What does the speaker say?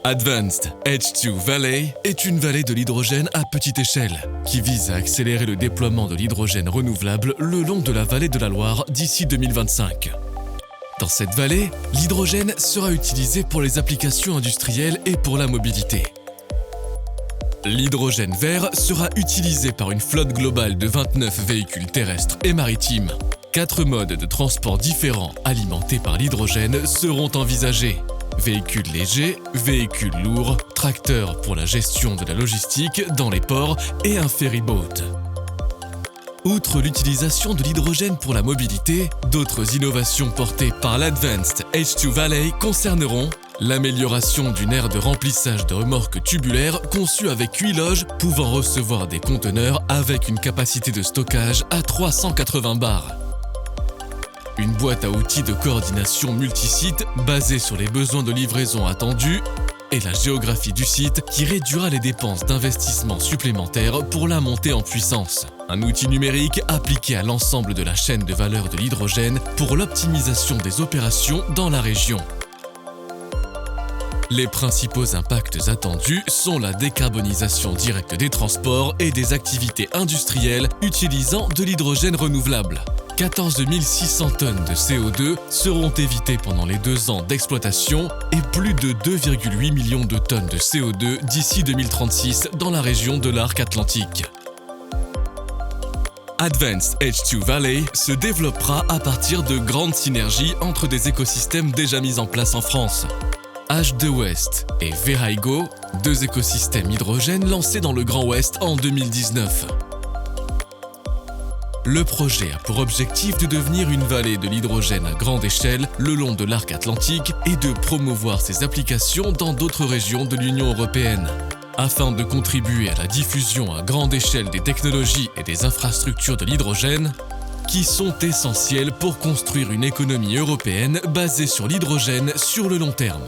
Advanced H2 Valley est une vallée de l'hydrogène à petite échelle qui vise à accélérer le déploiement de l'hydrogène renouvelable le long de la vallée de la Loire d'ici 2025. Dans cette vallée, l'hydrogène sera utilisé pour les applications industrielles et pour la mobilité. L'hydrogène vert sera utilisé par une flotte globale de 29 véhicules terrestres et maritimes. 4 modes de transport différents alimentés par l'hydrogène seront envisagés. Véhicules légers, véhicules lourds, tracteurs pour la gestion de la logistique dans les ports et un ferryboat. Outre l'utilisation de l'hydrogène pour la mobilité, d'autres innovations portées par l'Advanced H2 Valley concerneront l'amélioration d'une aire de remplissage de remorques tubulaires conçue avec 8 loges pouvant recevoir des conteneurs avec une capacité de stockage à 380 bars. Une boîte à outils de coordination multisite basée sur les besoins de livraison attendus et la géographie du site qui réduira les dépenses d'investissement supplémentaires pour la montée en puissance. Un outil numérique appliqué à l'ensemble de la chaîne de valeur de l'hydrogène pour l'optimisation des opérations dans la région. Les principaux impacts attendus sont la décarbonisation directe des transports et des activités industrielles utilisant de l'hydrogène renouvelable. 14 600 tonnes de CO2 seront évitées pendant les 2 ans d'exploitation et plus de 2,8 millions de tonnes de CO2 d'ici 2036 dans la région de l'arc atlantique. Advanced H2 Valley se développera à partir de grandes synergies entre des écosystèmes déjà mis en place en France. H2 West et Veraigo, 2 écosystèmes hydrogène lancés dans le Grand Ouest en 2019. Le projet a pour objectif de devenir une vallée de l'hydrogène à grande échelle le long de l'arc atlantique et de promouvoir ses applications dans d'autres régions de l'Union européenne. Afin de contribuer à la diffusion à grande échelle des technologies et des infrastructures de l'hydrogène, qui sont essentielles pour construire une économie européenne basée sur l'hydrogène sur le long terme.